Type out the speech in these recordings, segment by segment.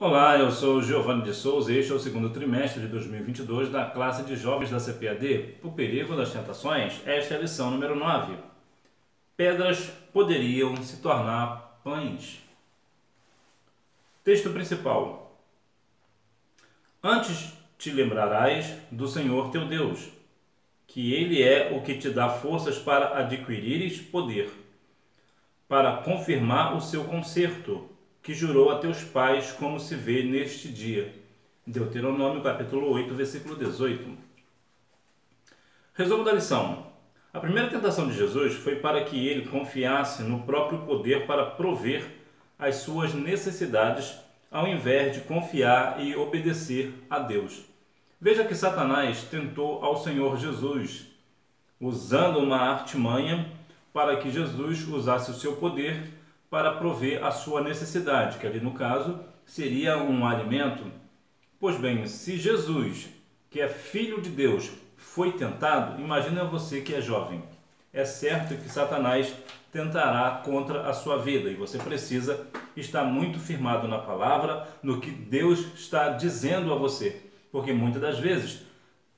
Olá, eu sou Giovanni de Souza e este é o segundo trimestre de 2022 da classe de jovens da CPAD, O Perigo das Tentações. Esta é a lição número 9. Pedras poderiam se tornar pães. Texto principal. Antes te lembrarás do Senhor teu Deus, que Ele é o que te dá forças para adquirires poder, para confirmar o seu concerto, que jurou a teus pais, como se vê neste dia. Deuteronômio capítulo 8, versículo 18. Resumo da lição. A primeira tentação de Jesus foi para que ele confiasse no próprio poder para prover as suas necessidades, ao invés de confiar e obedecer a Deus. Veja que Satanás tentou ao Senhor Jesus, usando uma artimanha para que Jesus usasse o seu poder para prover a sua necessidade, que ali no caso seria um alimento. Pois bem, se Jesus, que é filho de Deus, foi tentado, imagina você que é jovem. É certo que Satanás tentará contra a sua vida e você precisa estar muito firmado na palavra, no que Deus está dizendo a você, porque muitas das vezes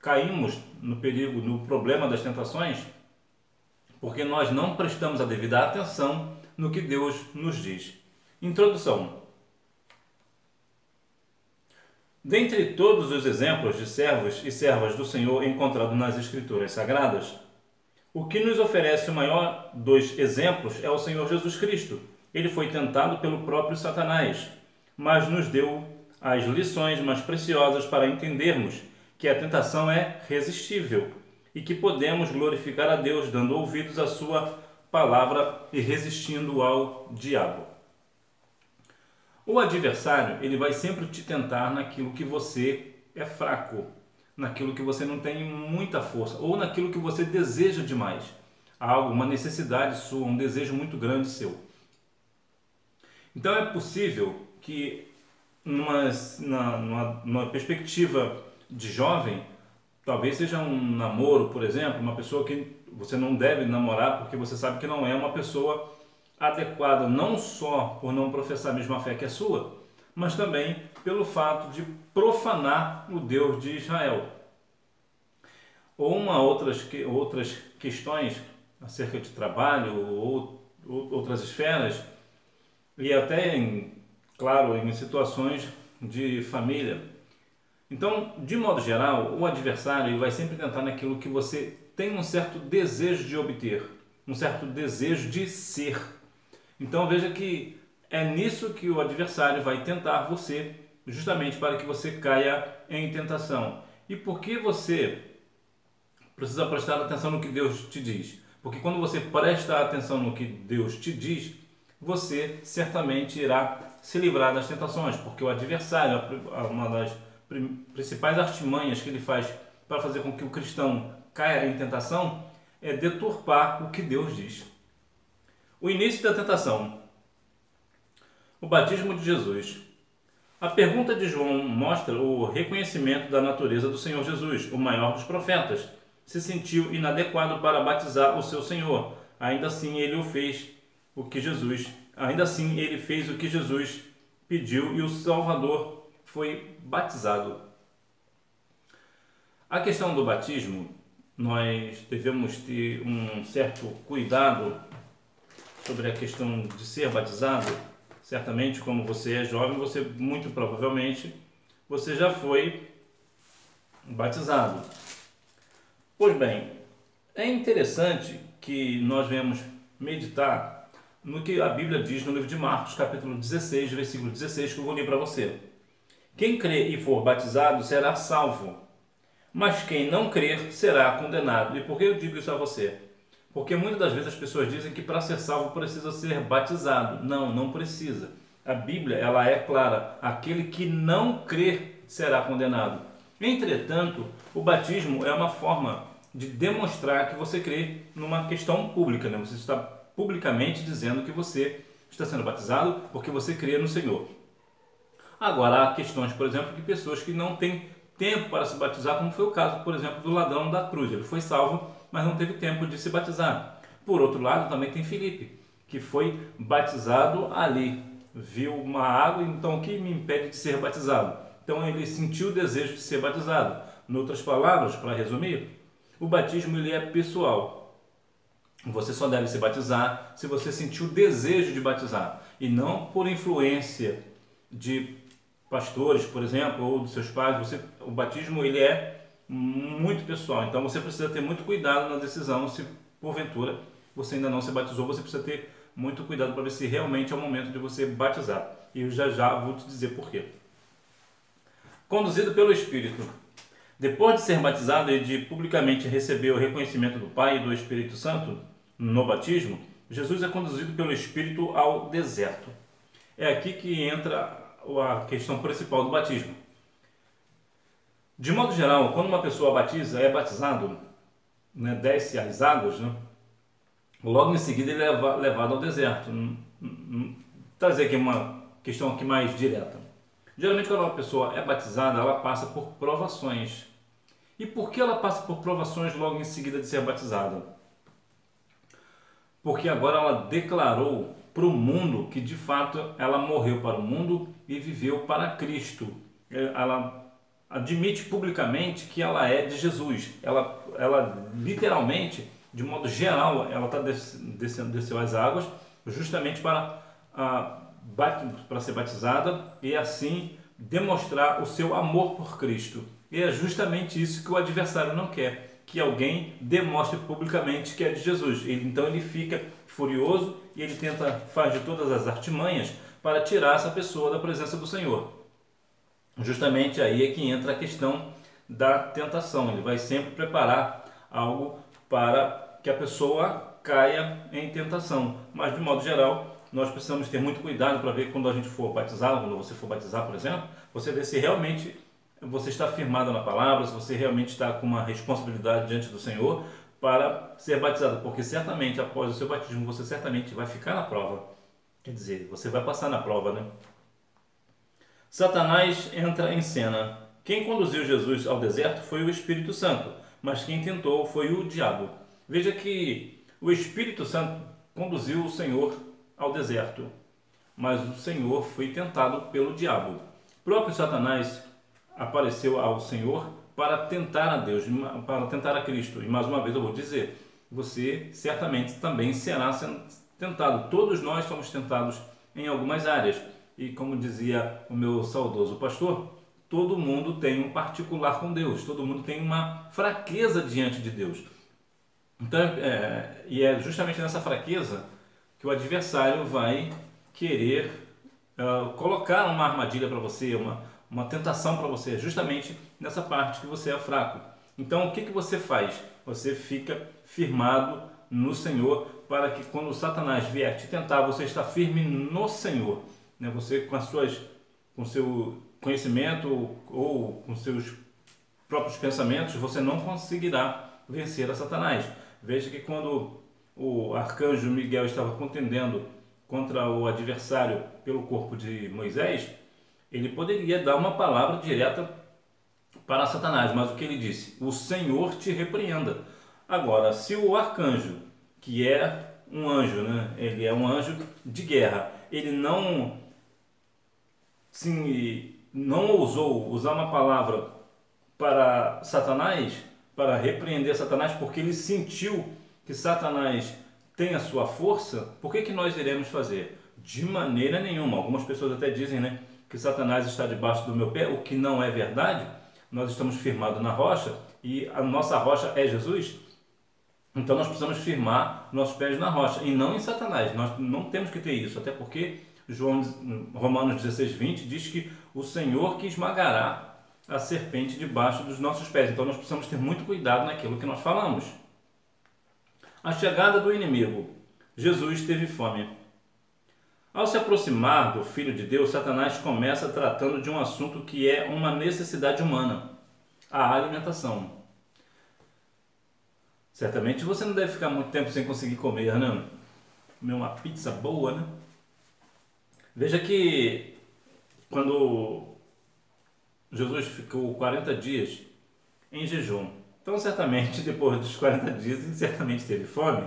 caímos no perigo, no problema das tentações, porque nós não prestamos a devida atenção no que Deus nos diz. Introdução. Dentre todos os exemplos de servos e servas do Senhor encontrados nas Escrituras Sagradas, o que nos oferece o maior dos exemplos é o Senhor Jesus Cristo. Ele foi tentado pelo próprio Satanás, mas nos deu as lições mais preciosas para entendermos que a tentação é resistível e que podemos glorificar a Deus dando ouvidos à sua palavra e resistindo ao diabo. O adversário, ele vai sempre te tentar naquilo que você é fraco, naquilo que você não tem muita força, ou naquilo que você deseja demais. Algo, uma necessidade sua, um desejo muito grande seu. Então é possível que numa perspectiva de jovem, talvez seja um namoro, por exemplo, uma pessoa que você não deve namorar porque você sabe que não é uma pessoa adequada, não só por não professar a mesma fé que a sua, mas também pelo fato de profanar o Deus de Israel. Ou outras questões acerca de trabalho ou outras esferas, e até, claro, em situações de família. Então, de modo geral, o adversário vai sempre tentar naquilo que você tem um certo desejo de obter, um certo desejo de ser. Então veja que é nisso que o adversário vai tentar você, justamente para que você caia em tentação. E por que você precisa prestar atenção no que Deus te diz? Porque quando você presta atenção no que Deus te diz, você certamente irá se livrar das tentações, porque o adversário, uma das principais artimanhas que ele faz para fazer com que o cristão caia em tentação é deturpar o que Deus diz. O início da tentação. O batismo de Jesus. A pergunta de João mostra o reconhecimento da natureza do Senhor Jesus, o maior dos profetas. Se sentiu inadequado para batizar o seu Senhor. Ainda assim ele fez o que Jesus pediu e o Salvador foi batizado. A questão do batismo, nós devemos ter um certo cuidado sobre a questão de ser batizado. Certamente, como você é jovem, você muito provavelmente você já foi batizado. Pois bem, é interessante que nós venhamos meditar no que a Bíblia diz no livro de Marcos, capítulo 16, versículo 16, que eu vou ler para você. Quem crê e for batizado será salvo, mas quem não crer será condenado. E por que eu digo isso a você? Porque muitas das vezes as pessoas dizem que para ser salvo precisa ser batizado. Não, não precisa. A Bíblia, ela é clara. Aquele que não crer será condenado. Entretanto, o batismo é uma forma de demonstrar que você crê numa questão pública, né? Você está publicamente dizendo que você está sendo batizado porque você crê no Senhor. Agora, há questões, por exemplo, de pessoas que não têm tempo para se batizar, como foi o caso, por exemplo, do ladrão da cruz. Ele foi salvo, mas não teve tempo de se batizar. Por outro lado, também tem Filipe, que foi batizado ali viu uma água, então o que me impede de ser batizado? Então ele sentiu o desejo de ser batizado. Em outras palavras, para resumir, o batismo ele é pessoal. Você só deve se batizar se você sentir o desejo de batizar e não por influência de pastores, por exemplo, ou dos seus pais. O batismo ele é muito pessoal, então você precisa ter muito cuidado na decisão. Se porventura você ainda não se batizou, você precisa ter muito cuidado para ver se realmente é o momento de você batizar. E eu já vou te dizer por quê. Conduzido pelo Espírito. Depois de ser batizado e de publicamente receber o reconhecimento do Pai e do Espírito Santo no batismo, Jesus é conduzido pelo Espírito ao deserto. É aqui que entra a questão principal do batismo. De modo geral, quando uma pessoa batiza, é batizado, né, desce as águas, né, logo em seguida ele é levado ao deserto. Trazer aqui uma questão aqui mais direta. Geralmente quando uma pessoa é batizada, ela passa por provações. E por que ela passa por provações logo em seguida de ser batizada? Porque agora ela declarou para o mundo que de fato ela morreu para o mundo e viveu para Cristo. Ela admite publicamente que ela é de Jesus. Ela literalmente, de modo geral, ela desceu as águas justamente para ser batizada e assim demonstrar o seu amor por Cristo. E é justamente isso que o adversário não quer, que alguém demonstre publicamente que é de Jesus. Então ele fica furioso e ele faz de todas as artimanhas para tirar essa pessoa da presença do Senhor. Justamente aí é que entra a questão da tentação. Ele vai sempre preparar algo para que a pessoa caia em tentação. Mas de modo geral, nós precisamos ter muito cuidado para ver quando a gente for batizar, quando você for batizar, por exemplo, você vê se realmente você está firmado na palavra, se você realmente está com uma responsabilidade diante do Senhor para ser batizado, porque certamente após o seu batismo você certamente vai ficar na prova, quer dizer, você vai passar na prova, né? Satanás entra em cena. Quem conduziu Jesus ao deserto foi o Espírito Santo, mas quem tentou foi o diabo. Veja que o Espírito Santo conduziu o Senhor ao deserto, mas o Senhor foi tentado pelo diabo. O próprio Satanás apareceu ao Senhor para tentar a Deus, para tentar a Cristo. E mais uma vez eu vou dizer, você certamente também será tentado. Todos nós somos tentados em algumas áreas. E como dizia o meu saudoso pastor, todo mundo tem um particular com Deus, todo mundo tem uma fraqueza diante de Deus. Então, e é justamente nessa fraqueza que o adversário vai querer colocar uma armadilha para você, uma tentação para você, justamente nessa parte que você é fraco. Então, o que você faz? Você fica firmado no Senhor para que quando Satanás vier te tentar, você está firme no Senhor. Né? Você com seu conhecimento ou com seus próprios pensamentos, você não conseguirá vencer a Satanás. Veja que quando o arcanjo Miguel estava contendendo contra o adversário pelo corpo de Moisés, ele poderia dar uma palavra direta para Satanás, mas o que ele disse? O Senhor te repreenda. Agora, se o arcanjo, que é um anjo, né? Ele é um anjo de guerra, ele não ousou usar uma palavra para Satanás, para repreender Satanás, porque ele sentiu que Satanás tem a sua força, por que nós iremos fazer? De maneira nenhuma. Algumas pessoas até dizem, né, que Satanás está debaixo do meu pé, o que não é verdade. Nós estamos firmados na rocha e a nossa rocha é Jesus. Então nós precisamos firmar nossos pés na rocha e não em Satanás. Nós não temos que ter isso, até porque Romanos 16:20 diz que o Senhor que esmagará a serpente debaixo dos nossos pés. Então nós precisamos ter muito cuidado naquilo que nós falamos. A chegada do inimigo. Jesus teve fome. Ao se aproximar do Filho de Deus, Satanás começa tratando de um assunto que é uma necessidade humana, a alimentação. Certamente você não deve ficar muito tempo sem conseguir comer, né? Comer uma pizza boa, né? Veja que quando Jesus ficou 40 dias em jejum, então certamente depois dos 40 dias ele certamente teve fome.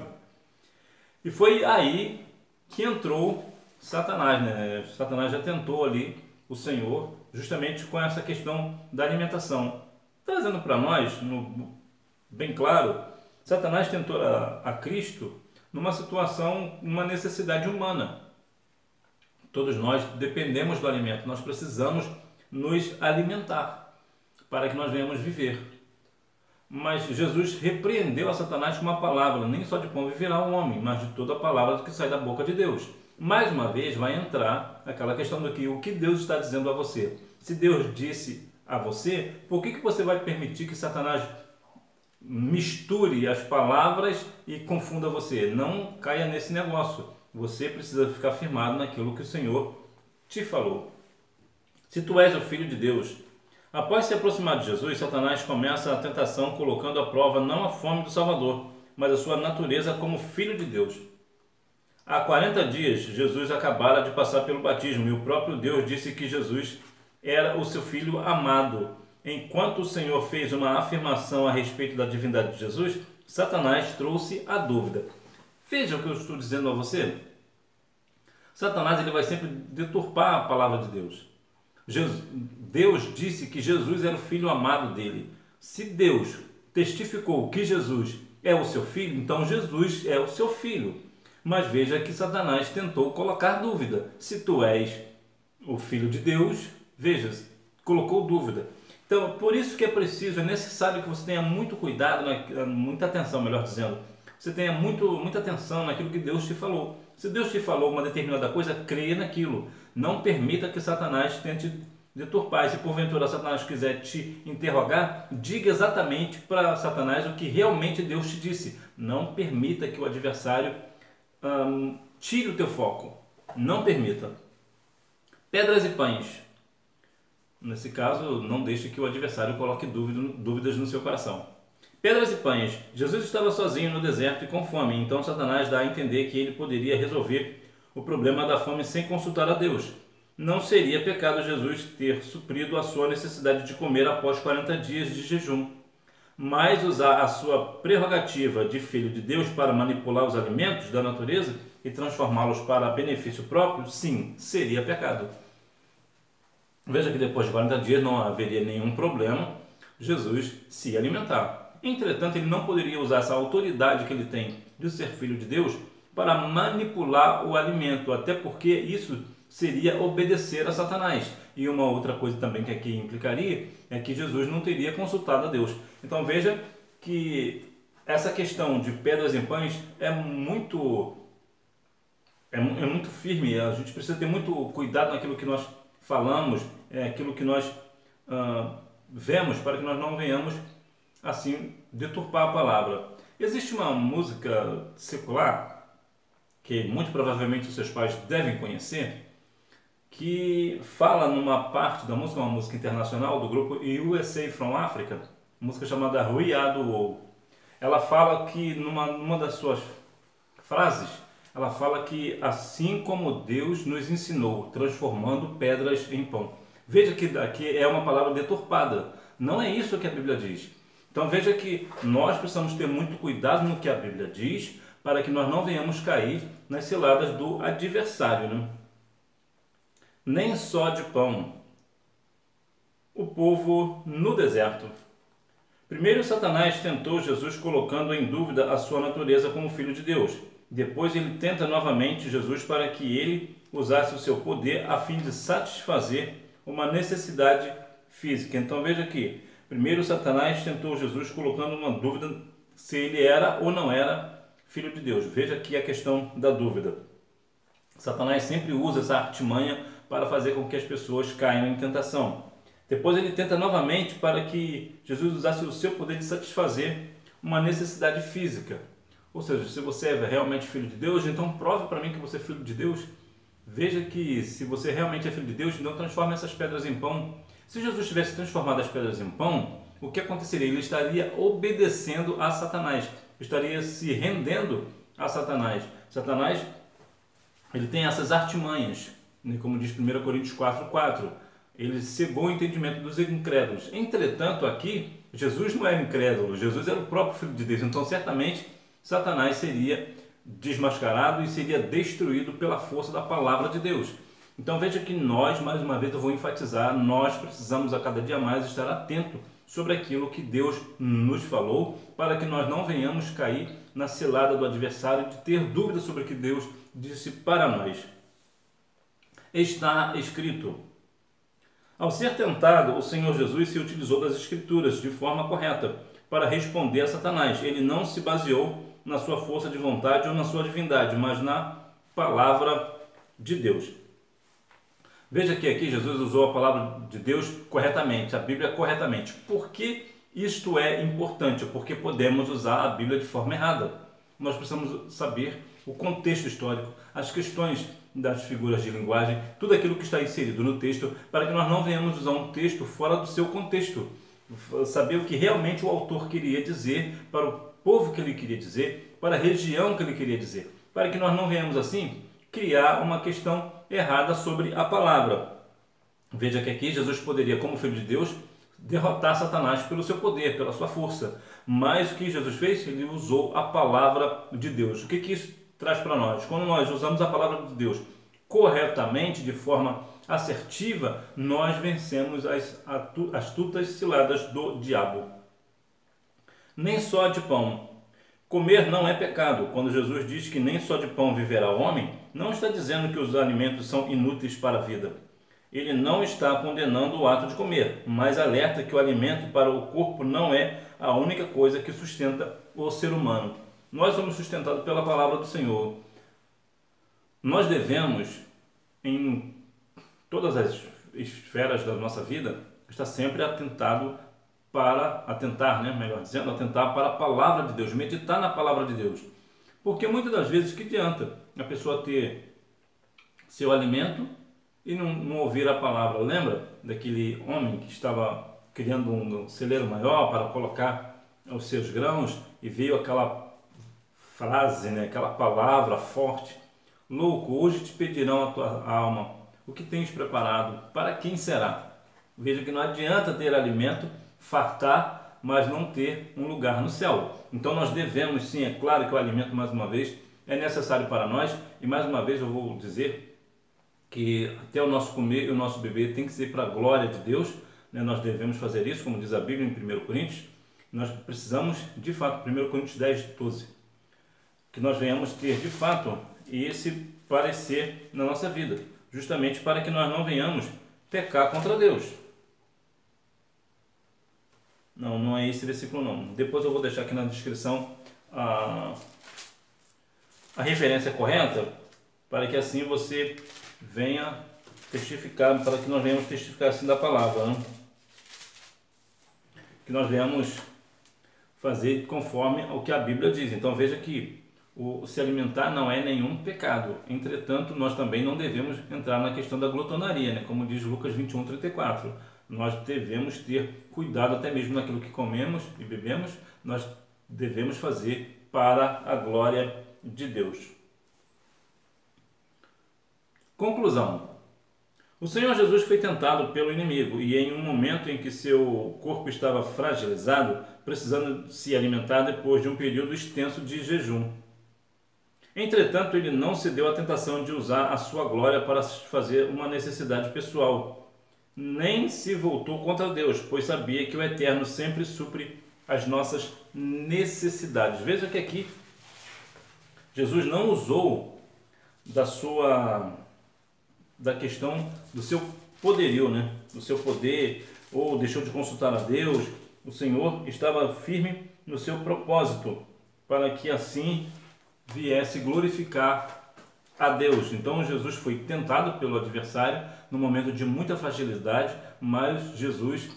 E foi aí que entrou Satanás, né? Satanás já tentou ali o Senhor justamente com essa questão da alimentação. Trazendo para nós, bem claro, Satanás tentou a Cristo numa situação, uma necessidade humana. Todos nós dependemos do alimento, nós precisamos nos alimentar para que nós venhamos viver. Mas Jesus repreendeu a Satanás com uma palavra: nem só de pão viverá o homem, mas de toda a palavra que sai da boca de Deus. Mais uma vez vai entrar aquela questão do que o que Deus está dizendo a você. Se Deus disse a você, por que você vai permitir que Satanás misture as palavras e confunda você? Não caia nesse negócio. Você precisa ficar firmado naquilo que o Senhor te falou. Se tu és o Filho de Deus. Após se aproximar de Jesus, Satanás começa a tentação colocando à prova não a fome do Salvador, mas a sua natureza como Filho de Deus. Há 40 dias, Jesus acabara de passar pelo batismo e o próprio Deus disse que Jesus era o seu Filho amado. Enquanto o Senhor fez uma afirmação a respeito da divindade de Jesus, Satanás trouxe a dúvida. Veja o que eu estou dizendo a você. Satanás ele vai sempre deturpar a palavra de Deus. Deus disse que Jesus era o Filho amado dele. Se Deus testificou que Jesus é o seu Filho, então Jesus é o seu Filho. Mas veja que Satanás tentou colocar dúvida. Se tu és o Filho de Deus, veja, colocou dúvida. Então, por isso que é preciso, é necessário que você tenha muito cuidado, muita atenção, melhor dizendo. Você tenha muita atenção naquilo que Deus te falou. Se Deus te falou uma determinada coisa, creia naquilo. Não permita que Satanás tente deturpar. Se porventura Satanás quiser te interrogar, diga exatamente para Satanás o que realmente Deus te disse. Não permita que o adversário tire o teu foco. Não permita. Pedras e pães. Nesse caso, não deixe que o adversário coloque dúvidas no seu coração. Pedras e pães. Jesus estava sozinho no deserto e com fome. Então Satanás dá a entender que ele poderia resolver o problema da fome sem consultar a Deus. Não seria pecado Jesus ter suprido a sua necessidade de comer após 40 dias de jejum. Mas usar a sua prerrogativa de filho de Deus para manipular os alimentos da natureza e transformá-los para benefício próprio, sim, seria pecado. Veja que depois de 40 dias não haveria nenhum problema Jesus se alimentar. Entretanto, ele não poderia usar essa autoridade que ele tem de ser filho de Deus para manipular o alimento, até porque isso seria obedecer a Satanás. E uma outra coisa também que aqui implicaria é que Jesus não teria consultado a Deus. Então veja que essa questão de pedras e pães é muito firme. A gente precisa ter muito cuidado naquilo que nós falamos, aquilo que nós vemos, para que nós não venhamos assim deturpar a palavra. Existe uma música secular que muito provavelmente os seus pais devem conhecer, que fala numa parte da música, uma música internacional do grupo USA from Africa, música chamada We Are The World. Ela fala que numa das suas frases, ela fala que assim como Deus nos ensinou, transformando pedras em pão. Veja que aqui é uma palavra deturpada, não é isso que a Bíblia diz. Então veja que nós precisamos ter muito cuidado no que a Bíblia diz, para que nós não venhamos cair nas ciladas do adversário, né? Nem só de pão. O povo no deserto. Primeiro, Satanás tentou Jesus colocando em dúvida a sua natureza como filho de Deus. Depois ele tenta novamente Jesus para que ele usasse o seu poder a fim de satisfazer uma necessidade física. Então veja aqui, primeiro Satanás tentou Jesus colocando uma dúvida se ele era ou não era filho de Deus. Veja aqui a questão da dúvida. Satanás sempre usa essa artimanha para fazer com que as pessoas caiam em tentação. Depois ele tenta novamente para que Jesus usasse o seu poder de satisfazer uma necessidade física. Ou seja, se você é realmente filho de Deus, então prove para mim que você é filho de Deus. Veja que se você realmente é filho de Deus, então transforme essas pedras em pão. Se Jesus tivesse transformado as pedras em pão, o que aconteceria? Ele estaria obedecendo a Satanás, estaria se rendendo a Satanás. Satanás, ele tem essas artimanhas, como diz 1 Coríntios 4:4. Ele cegou o entendimento dos incrédulos. Entretanto, aqui, Jesus não era incrédulo, Jesus era o próprio Filho de Deus. Então, certamente, Satanás seria desmascarado e seria destruído pela força da palavra de Deus. Então veja que nós, mais uma vez eu vou enfatizar, nós precisamos a cada dia mais estar atento sobre aquilo que Deus nos falou, para que nós não venhamos cair na cilada do adversário de ter dúvidas sobre o que Deus disse para nós. Está escrito. Ao ser tentado, o Senhor Jesus se utilizou das Escrituras de forma correta para responder a Satanás. Ele não se baseou na sua força de vontade ou na sua divindade, mas na palavra de Deus. Veja que aqui Jesus usou a palavra de Deus corretamente, a Bíblia corretamente. Por que isto é importante? Porque podemos usar a Bíblia de forma errada. Nós precisamos saber o contexto histórico, as questões das figuras de linguagem, tudo aquilo que está inserido no texto, para que nós não venhamos usar um texto fora do seu contexto. Saber o que realmente o autor queria dizer, para o povo que ele queria dizer, para a região que ele queria dizer, para que nós não venhamos assim criar uma questão errada sobre a palavra. Veja que aqui Jesus poderia, como filho de Deus, derrotar Satanás pelo seu poder, pela sua força. Mas o que Jesus fez? Ele usou a palavra de Deus. O que isso traz para nós? Quando nós usamos a palavra de Deus corretamente, de forma assertiva, nós vencemos as astutas ciladas do diabo. Nem só de pão. Comer não é pecado. Quando Jesus diz que nem só de pão viverá o homem, não está dizendo que os alimentos são inúteis para a vida. Ele não está condenando o ato de comer, mas alerta que o alimento para o corpo não é a única coisa que sustenta o ser humano. Nós somos sustentados pela palavra do Senhor. Nós devemos, em todas as esferas da nossa vida, estar sempre atentar para a palavra de Deus, meditar na palavra de Deus. Porque muitas das vezes, que adianta a pessoa ter seu alimento e não ouvir a palavra? Lembra daquele homem que estava criando um celeiro maior para colocar os seus grãos e veio aquela frase, aquela palavra forte: louco, hoje te pedirão a tua alma, o que tens preparado? Para quem será? Veja que não adianta ter alimento, fartar, mas não ter um lugar no céu. Então nós devemos, sim, é claro que o alimento, mais uma vez, é necessário para nós, e mais uma vez eu vou dizer que até o nosso comer e o nosso beber tem que ser para a glória de Deus, nós devemos fazer isso, como diz a Bíblia em 1 Coríntios, nós precisamos, de fato, 1 Coríntios 10, 12, que nós venhamos ter, de fato, esse parecer na nossa vida, justamente para que nós não venhamos pecar contra Deus. Não é esse versículo não. Depois eu vou deixar aqui na descrição a referência correta, para que assim você venha testificar, para que nós venhamos testificar assim da palavra, que nós venhamos fazer conforme o que a Bíblia diz. Então veja que o se alimentar não é nenhum pecado. Entretanto, nós também não devemos entrar na questão da glutonaria, como diz Lucas 21, 34. Nós devemos ter cuidado até mesmo naquilo que comemos e bebemos, nós devemos fazer para a glória de Deus. Conclusão. O Senhor Jesus foi tentado pelo inimigo e em um momento em que seu corpo estava fragilizado, precisando se alimentar depois de um período extenso de jejum. Entretanto, ele não cedeu à tentação de usar a sua glória para satisfazer uma necessidade pessoal. Nem se voltou contra Deus, pois sabia que o Eterno sempre supre as nossas necessidades. Veja que aqui Jesus não usou da questão do seu poderio, do seu poder, ou deixou de consultar a Deus. O Senhor estava firme no seu propósito, para que assim viesse glorificar a Deus. Então Jesus foi tentado pelo adversário no momento de muita fragilidade, mas Jesus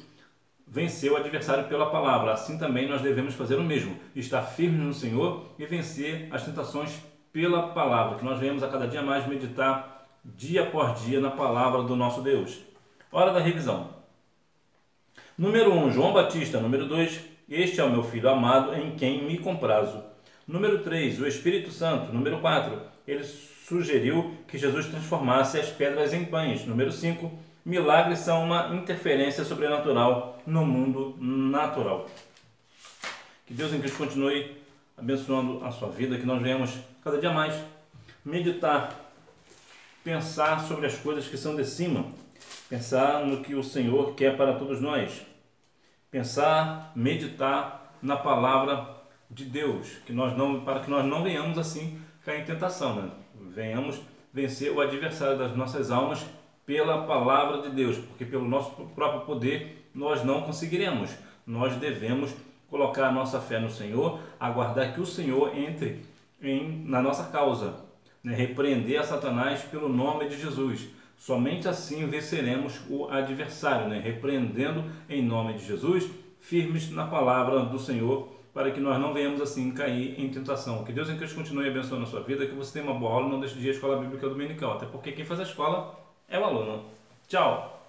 venceu o adversário pela palavra. Assim também nós devemos fazer o mesmo, estar firme no Senhor e vencer as tentações pela palavra, que nós venhamos a cada dia mais meditar dia após dia na palavra do nosso Deus. Hora da revisão. Número 1, João Batista. Número 2, este é o meu Filho amado, em quem me comprazo. Número 3, o Espírito Santo. Número 4, ele sugeriu que Jesus transformasse as pedras em pães. Número 5, milagres são uma interferência sobrenatural no mundo natural. Que Deus em Cristo continue abençoando a sua vida, que nós venhamos cada dia mais meditar, pensar sobre as coisas que são de cima, pensar no que o Senhor quer para todos nós, pensar, meditar na palavra de Deus, para que nós não venhamos assim cair em tentação, né? Venhamos vencer o adversário das nossas almas pela palavra de Deus, porque pelo nosso próprio poder nós não conseguiremos. Nós devemos colocar a nossa fé no Senhor, aguardar que o Senhor entre na nossa causa, né? Repreender a Satanás pelo nome de Jesus. Somente assim venceremos o adversário, né? Repreendendo em nome de Jesus, firmes na palavra do Senhor, para que nós não venhamos assim cair em tentação. Que Deus em Cristo continue abençoando a sua vida, que você tenha uma boa aula e não deixe de ir à escola bíblica dominical, até porque quem faz a escola é o aluno. Tchau!